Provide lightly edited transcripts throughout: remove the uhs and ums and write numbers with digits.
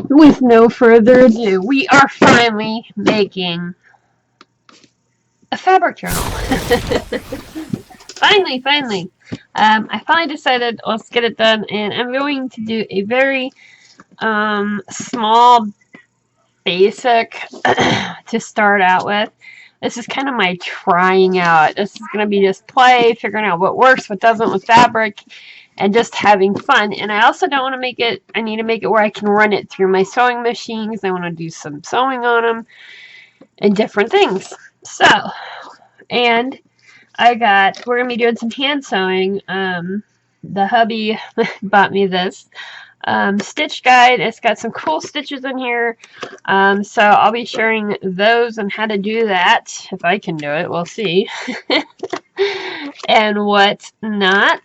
with no further ado, we are finally making a fabric journal. finally. I finally decided let's get it done, and I'm going to do a very small, basic to start out with. This is kind of my trying out. This is going to be just play, figuring out what works, what doesn't with fabric, and just having fun. And I also don't want to make it, I need to make it where I can run it through my sewing machines. I want to do some sewing on them and different things. So, and we're going to be doing some hand sewing. The hubby bought me this stitch guide. It's got some cool stitches in here. So I'll be sharing those and how to do that. If I can do it, we'll see. And what not.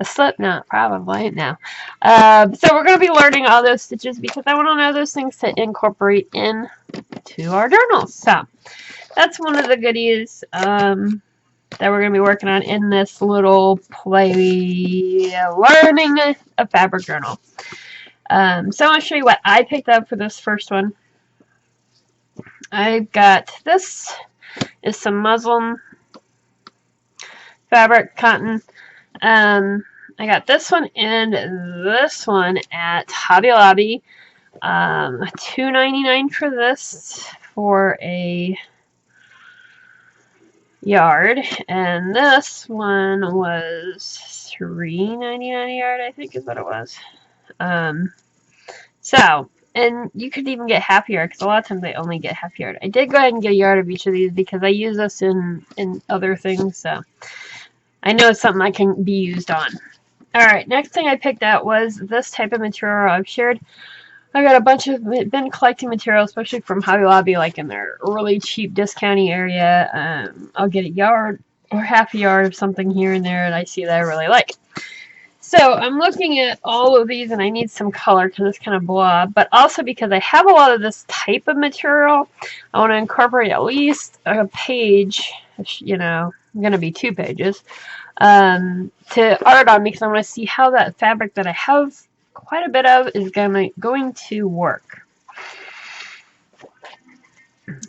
A slip knot, probably. No. So we're going to be learning all those stitches because I want to know those things to incorporate into our journals. So that's one of the goodies that we're going to be working on in this little play learning a fabric journal. So I'm going to show you what I picked up for this first one. I've got this is some muslin fabric, cotton. I got this one and this one at Hobby Lobby. $2.99 for this for a yard, and this one was $3.99 a yard, I think is what it was. So, and you could even get half yard because a lot of times I only get half yard. I did go ahead and get a yard of each of these because I use this in other things, so I know it's something that can be used on. Alright, next thing I picked out was this type of material I've shared. I got a bunch of, been collecting material, especially from Hobby Lobby, like in their really cheap discounty area. I'll get a yard or half a yard of something here and there that I see that I really like. So I'm looking at all of these and I need some color because it's kind of blah, but also because I have a lot of this type of material, I want to incorporate at least a page, you know, going to be 2 pages, to art on because I want to see how that fabric that I have quite a bit of is going to work.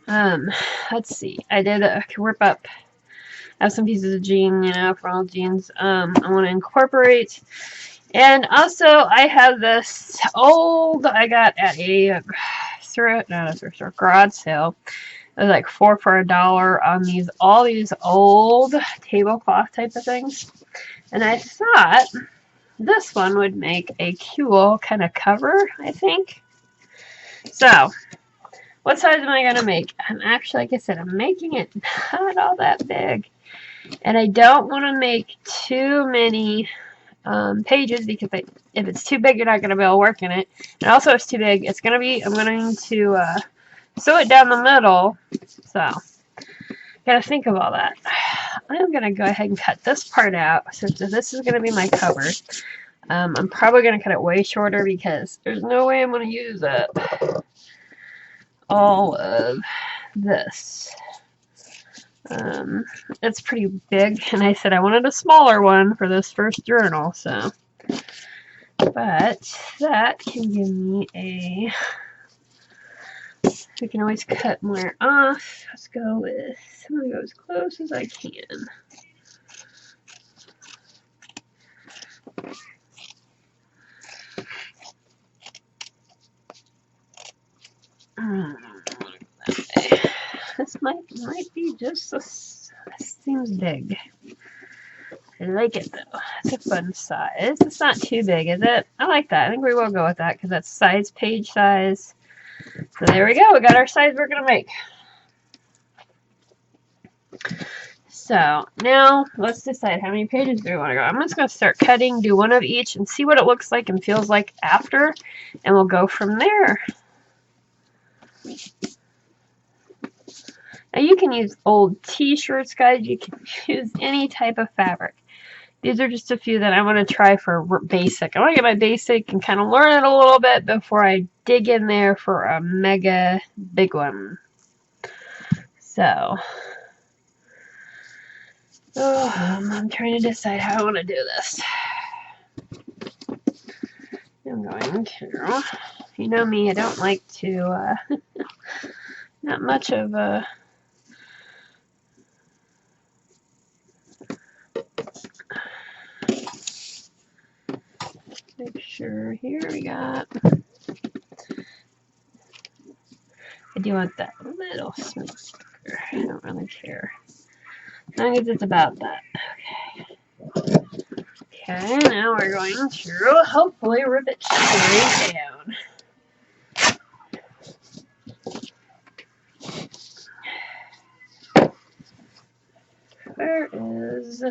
Let's see. I did rip up. I have some pieces of jean, you know, for all jeans. I want to incorporate. And also, I have this old. I got at a garage sale. It was like 4 for $1 on all these old tablecloth type of things. And I thought this one would make a cool kind of cover, I think. So, what size am I going to make? I'm actually, like I said, I'm making it not all that big. And I don't want to make too many pages because if it's too big, you're not going to be able to work in it. And also, if it's too big, I'm going to sew it down the middle. So, gotta think of all that. I'm going to go ahead and cut this part out since this is going to be my cover. I'm probably going to cut it way shorter because there's no way I'm going to use up all of this. It's pretty big, and I said I wanted a smaller one for this first journal, so. But that can give me a. We can always cut more off. Let's go with. I'm going to go as close as I can. This might be just seems big. I like it though. It's a fun size. It's not too big, is it? I like that. I think we will go with that because that's size, page size. So there we go. We got our size we're gonna make. So now let's decide how many pages do we want to go. I'm just gonna start cutting, do one of each, and see what it looks like and feels like after, and we'll go from there. Now you can use old t-shirts, guys. You can use any type of fabric. These are just a few that I want to try for basic. I want to get my basic and kind of learn it a little bit before I dig in there for a mega big one. So, I'm trying to decide how I want to do this. I'm going to You know me, I don't like to, not much of a make sure here we got. I do want that little smoker. I don't really care. As long as it's about that. Okay, now we're going to hopefully rip it straight down. Where is...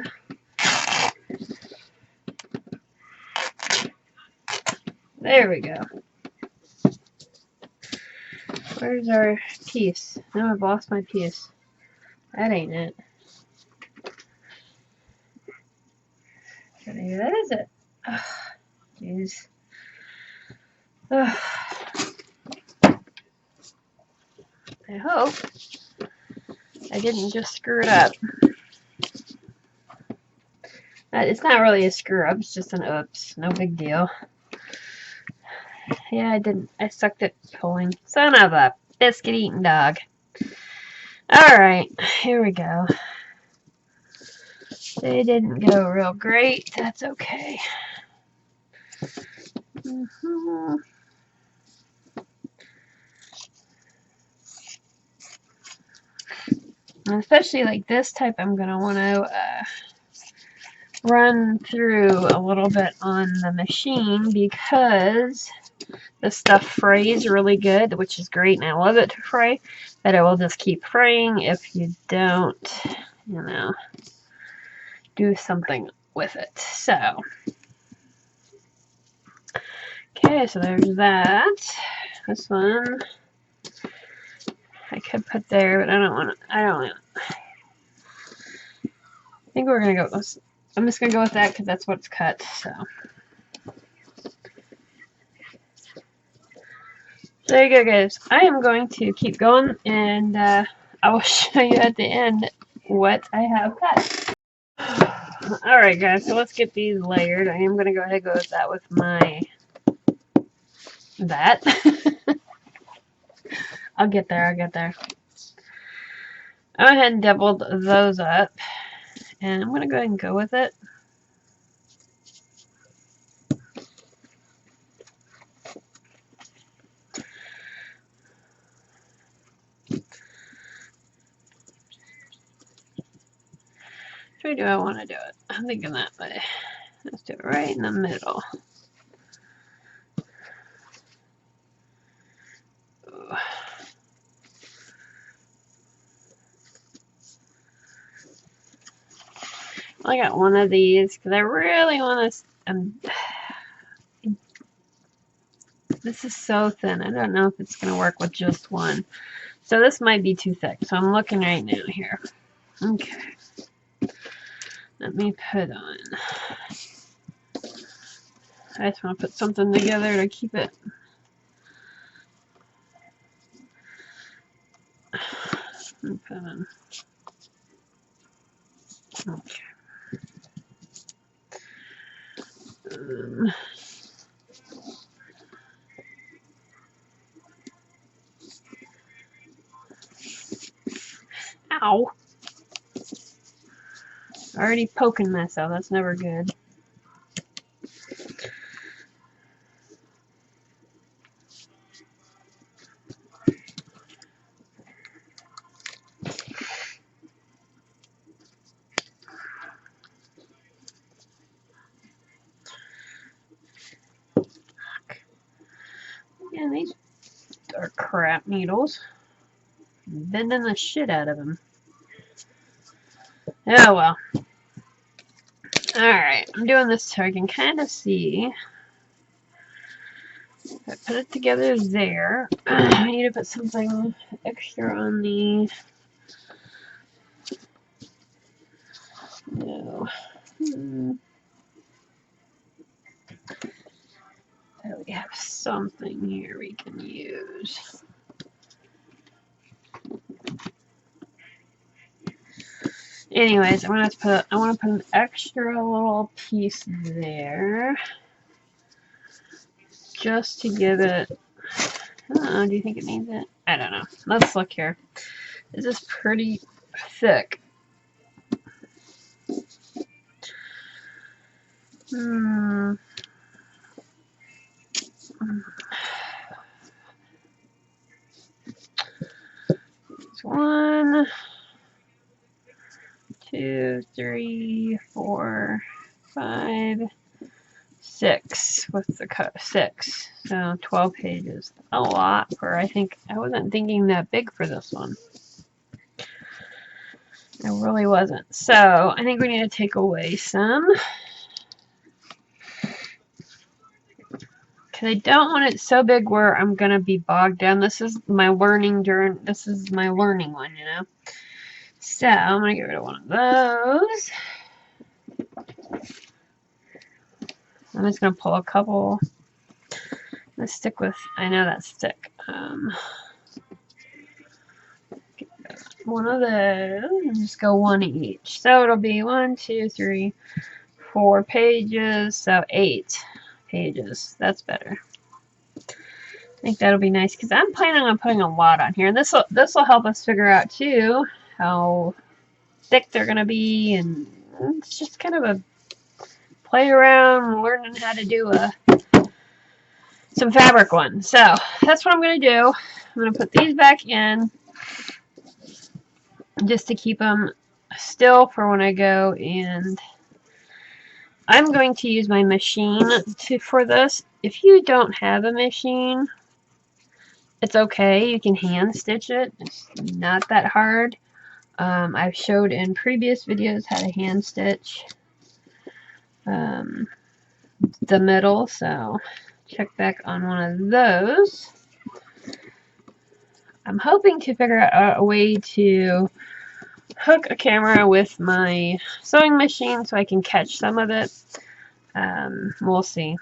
There we go. Where's our piece? Now I've lost my piece. That ain't it. Maybe that is it. Jeez. I hope I didn't just screw it up. It's not really a screw up, it's just an oops. No big deal. Yeah, I didn't. I sucked at pulling. Son of a biscuit eating dog. Alright, here we go. They didn't go real great. That's okay. And especially like this type, I'm going to want to run through a little bit on the machine because the stuff frays really good, which is great, and I love it to fray, but it will just keep fraying if you don't, you know, do something with it. So, okay, so there's that. This one I could put there, but I don't want to, I think we're going to go with, I'm just going to go with that because that's what's cut, so. There you go, guys. I am going to keep going, and I will show you at the end what I have cut. Alright, guys, so let's get these layered. I am going to go ahead and go with that with my... that. I'll get there, I went ahead and doubled those up, and I'm going to go ahead and go with it. Which way do I want to do it? I'm thinking that way. Let's do it right in the middle. Ooh. I got one of these because I really want to. This is so thin. I don't know if it's going to work with just one. So this might be too thick. So I'm looking right now here. Okay. Let me put on. I just want to put something together to keep it. Put on. Okay. Ow. Already poking myself. That's never good. Yeah, these are crap needles. Bending the shit out of them. Oh well. Alright, I'm doing this so I can kind of see. I put it together there. I need to put something extra on the... No. So we have something here we can use. Anyways, I want to put an extra little piece there, just to give it Oh, do you think it needs it? I don't know. Let's look here. This is pretty thick. Hmm. It's 1, 2, 3, 4, 5, 6. What's the cut? 6. So 12 pages. A lot for, I wasn't thinking that big for this one. I really wasn't. So I think we need to take away some. Because I don't want it so big where I'm going to be bogged down. This is my learning one, you know. So I'm going to get rid of one of those. I'm just going to pull a couple. Let's stick with, I know that's thick. One of those and just go one each. So it'll be 1, 2, 3, 4 pages. So 8 pages. That's better. I think that'll be nice because I'm planning on putting a lot on here. And this will help us figure out too how thick they're gonna be, and it's just kind of a play around learning how to do some fabric one. So that's what I'm gonna do. I'm gonna put these back in just to keep them still for when I go, and I'm going to use my machine for this. If you don't have a machine, it's okay. You can hand stitch it. It's not that hard. I've showed in previous videos how to hand stitch the middle, so check back on one of those. I'm hoping to figure out a way to hook a camera with my sewing machine so I can catch some of it. We'll see.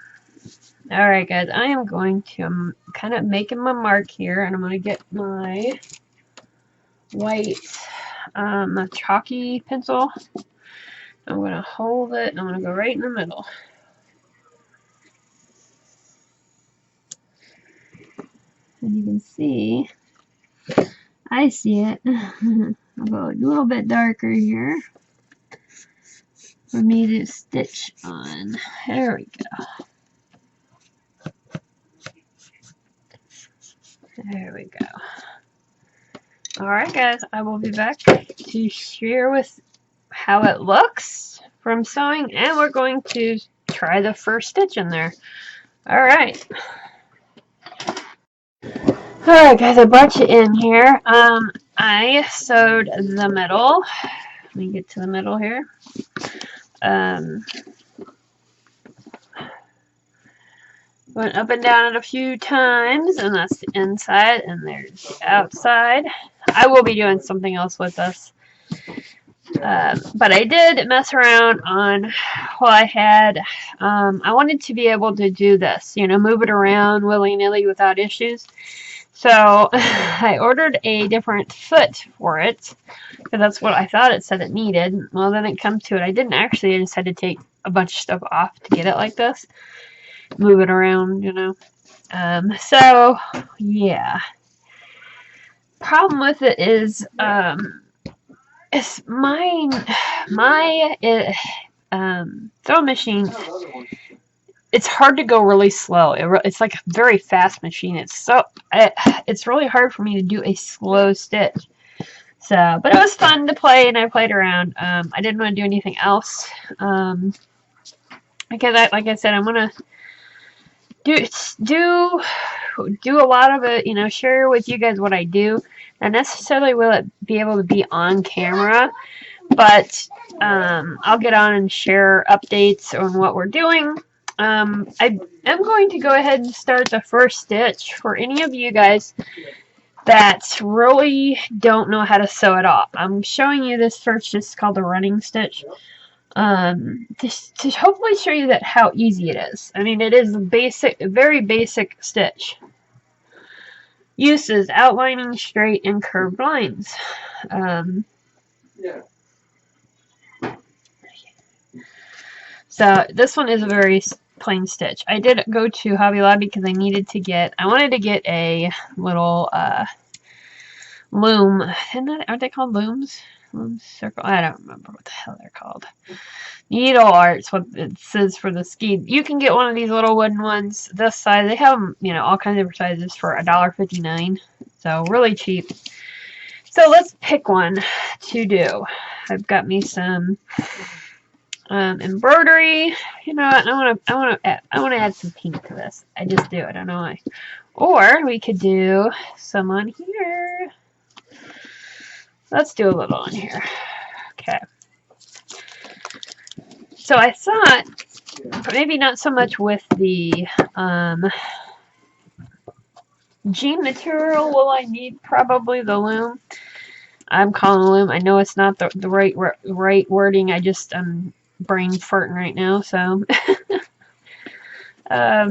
Alright guys, I am going to, I'm kind of making my mark here, and I'm going to get my white chalky pencil. I'm going to hold it, and I'm going to go right in the middle. And you can see, I see it. I'll go a little bit darker here for me to stitch on. There we go. There we go. Alright guys, I will be back to share with how it looks from sewing, and we're going to try the first stitch in there. Alright. Alright guys, I brought you in here. I sewed the middle. Let me get to the middle here. Went up and down it a few times, and that's the inside, and there's the outside. I will be doing something else with this. But I did mess around on what I had. I wanted to be able to do this, you know, move it around willy-nilly without issues. So I ordered a different foot for it, because that's what I thought it said it needed. Well, then it comes to it. I didn't actually. I just had to take a bunch of stuff off to get it like this. Move it around, you know. So, yeah. Problem with it is, it's my sewing machine. It's hard to go really slow. It's like a very fast machine. It's really hard for me to do a slow stitch. So, but it was fun to play, and I played around. I didn't want to do anything else. Because like I said, I'm gonna do a lot of it, you know, share with you guys what I do. Not necessarily will it be able to be on camera, but I'll get on and share updates on what we're doing. I am going to go ahead and start the first stitch for any of you guys that really don't know how to sew at all. I'm showing you this first, just called the running stitch. To hopefully show you that how easy it is. I mean, it is a very basic stitch. Uses: outlining straight and curved lines. So this one is a very plain stitch. I did go to Hobby Lobby because I wanted to get a little loom. Aren't they called looms? Loom circle? I don't remember what the hell they're called. Needle art's what it says for the ski. You can get one of these little wooden ones this size. They have them, you know, all kinds of different sizes for $1.59. So really cheap. So let's pick one to do. I've got me some embroidery. You know what? I want to add some pink to this. I just do. I don't know why. Or we could do some on here. Let's do a little on here. Okay. So I thought maybe not so much with the jean material will I need probably the loom. I'm calling the loom. I know it's not the right wording. I'm brain farting right now. So I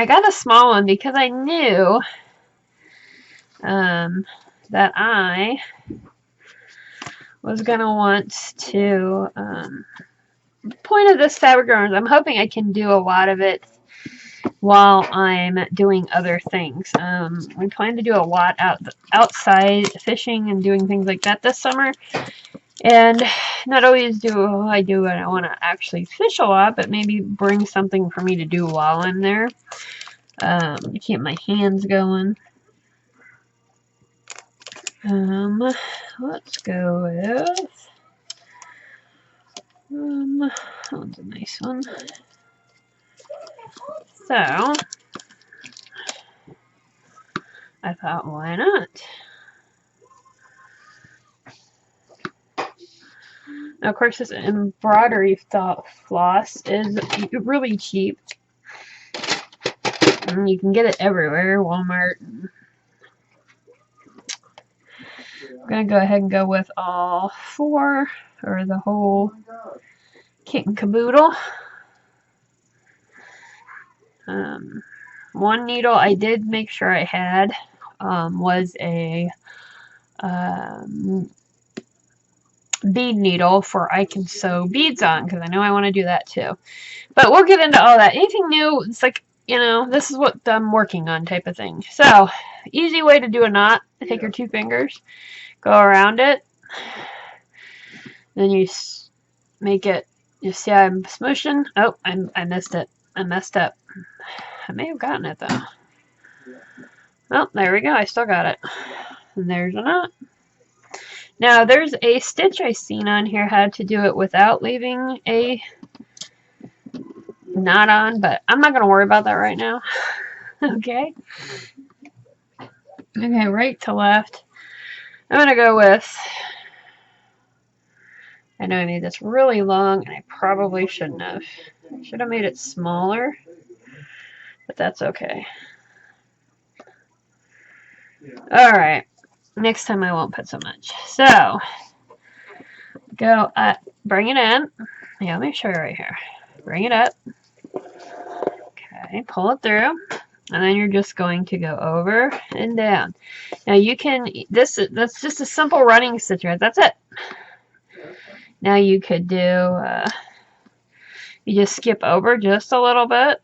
got a small one because I knew that I was gonna want to point of this fabric yarn. I'm hoping I can do a lot of it while I'm doing other things. We plan to do a lot outside fishing and doing things like that this summer. And not always do I want to actually fish a lot, but maybe bring something for me to do while I'm there. Keep my hands going. Let's go with that one's a nice one. So I thought, why not? Now, of course, this embroidery floss is really cheap. And you can get it everywhere, Walmart. I'm going to go ahead and go with all 4, or the whole kit and caboodle. One needle I did make sure I had was a bead needle for I can sew beads on, because I know I want to do that too. But we'll get into all that. Anything new, it's like, you know, this is what I'm working on type of thing. So, easy way to do a knot. Take your 2 fingers, go around it, then you make it, you see I'm smooshing. Oh, I missed it. I messed up. I may have gotten it though. Well, there we go. I still got it. And there's a knot. Now, there's a stitch I seen on here how to do it without leaving a knot on, but I'm not going to worry about that right now. Okay. Okay, right to left. I'm going to go with, I know I made this really long, and I probably shouldn't have. I should have made it smaller, but that's okay. Alright, next time I won't put so much. So, go up, bring it in. Yeah, let me show you right here. Bring it up. Okay, pull it through. And then you're just going to go over and down. Now you can, that's just a simple running stitch, right? That's it. Now you could do, you just skip over just a little bit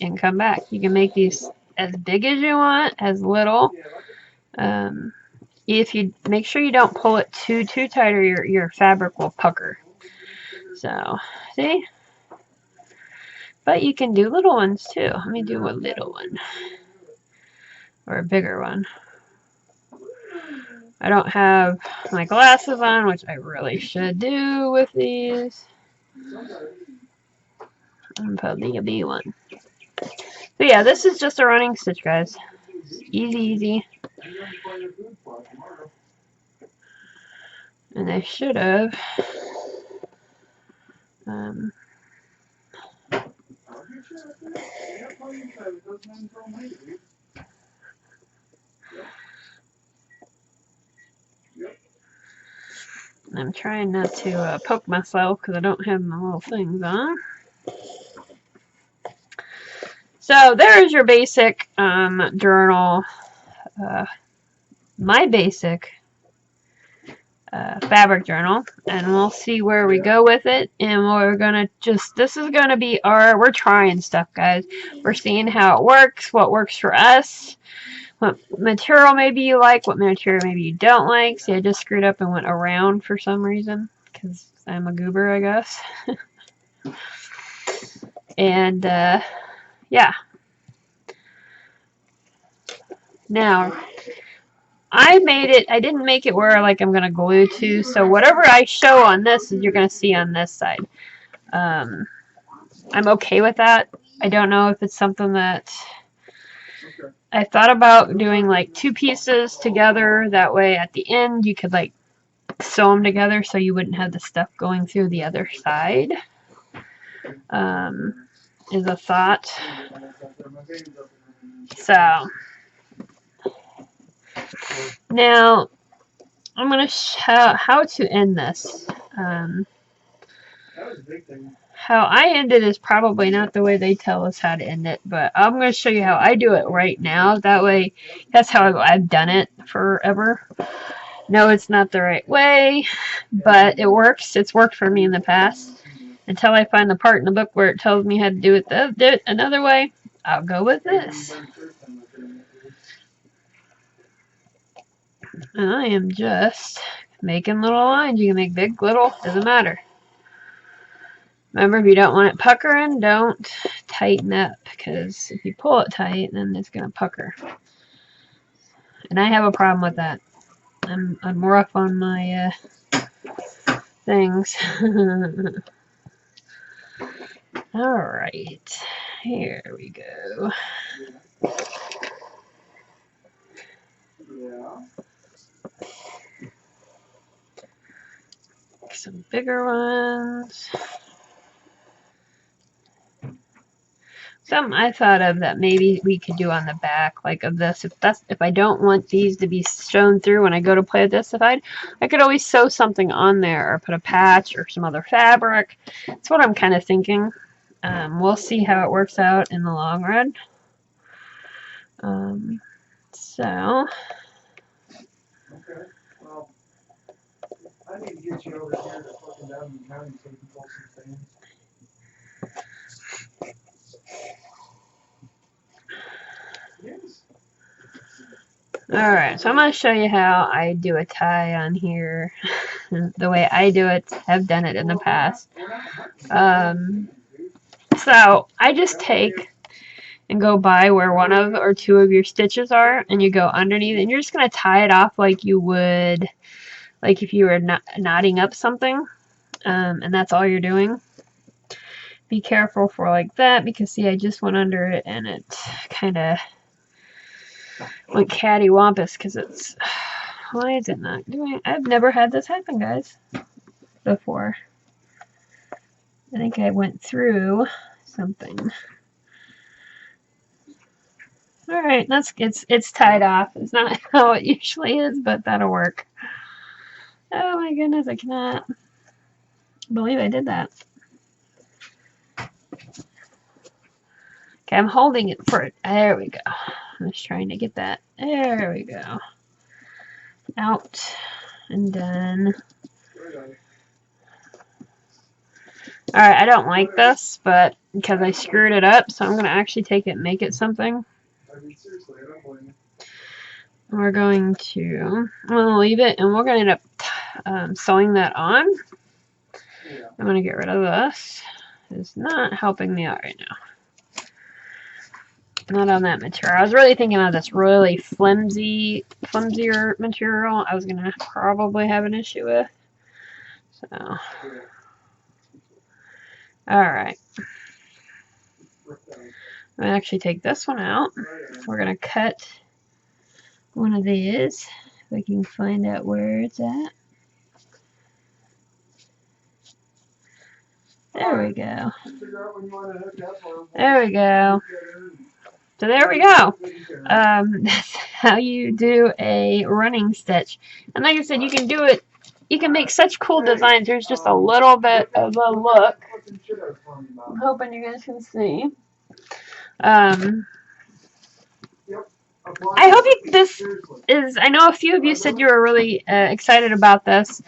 and come back. You can make these as big as you want, as little. If you make sure you don't pull it too tight, or your fabric will pucker. So, see? But you can do little ones too. Let me do a little one. Or a bigger one. I don't have my glasses on, which I really should do with these. And probably a B one. So yeah, this is just a running stitch, guys. Easy. And I should have I'm trying not to poke myself because I don't have my little things on. So there's your basic journal. My basic fabric journal, and we'll see where we go with it. And we're gonna this is gonna be we're trying stuff, guys. We're seeing how it works, what works for us, what material maybe you like, what material maybe you don't like. See, I just screwed up and went around for some reason because I'm a goober, I guess. And yeah. Now, I didn't make it where like I'm going to glue to, so whatever I show on this is you're going to see on this side. I'm okay with that. I don't know if it's something that I thought about doing like 2 pieces together. That way at the end you could like sew them together so you wouldn't have the stuff going through the other side. Is a thought. So now I'm going to show how to end this. How I end it is probably not the way they tell us how to end it, but I'm going to show you how I do it right now. That way, that's how I've done it forever. No, it's not the right way, but it works. It's worked for me in the past. Until I find the part in the book where it tells me how to do it another way, I'll go with this. And I am just making little lines. You can make big, little, doesn't matter. Remember, if you don't want it puckering, don't tighten up, because if you pull it tight, then it's going to pucker. And I have a problem with that. I'm rough on my things. Alright, here we go. Some bigger ones. Something I thought of that maybe we could do on the back, like of this. If I don't want these to be shown through when I go to play with this side, I could always sew something on there or put a patch or some other fabric. That's what I'm kind of thinking. We'll see how it works out in the long run. So. Okay. Well, I need to get you over here to fucking down in the county so you can pull some things. Yes. Alright, so I'm going to show you how I do a tie on here. The way I do it, have done it in the past. So I just take and go by where one of or two of your stitches are, and you go underneath, and you're just going to tie it off like you would, like if you were knotting up something, and that's all you're doing. Be careful for like that, because see, I just went under it and it kind of went cattywampus because it's, why is it not doing, I've never had this happen, guys, before. I think I went through something. Alright, it's tied off. It's not how it usually is, but that'll work. Oh my goodness, I cannot believe I did that. Okay, I'm holding it for it. There we go. I'm just trying to get that. There we go. Out and done. Alright, I don't like this, but because I screwed it up, so I'm going to actually take it and make it something. We're going to, I'm going to leave it, and we're going to end up sewing that on. I'm going to get rid of this. It's not helping me out right now. Not on that material. I was really thinking of this really flimsier material. I was going to probably have an issue with. So, alright. I'm going to actually take this one out. We're going to cut one of these. If I can find out where it's at. There we go. There we go. So there we go. That's how you do a running stitch. And like I said, you can do it. You can make such cool designs. There's just a little bit of a look. I'm hoping you guys can see. I hope this is, I know a few of you said you were really excited about this.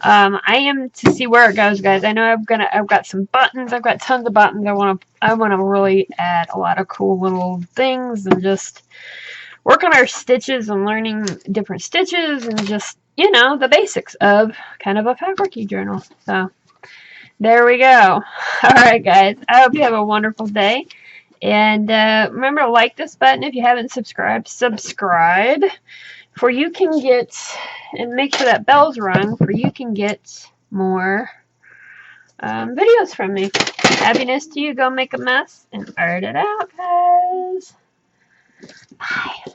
I am to see where it goes, guys. I know I've got some buttons. I've got tons of buttons. I want to really add a lot of cool little things and just work on our stitches and learning different stitches and just, you know, the basics of kind of a fabricy journal. So there we go. All right, guys. I hope you have a wonderful day. And remember to like this button if you haven't subscribed. Subscribe for you can get, and make sure that bell's rung for you can get more videos from me. Happiness to you. Go make a mess and art it out, guys. Bye.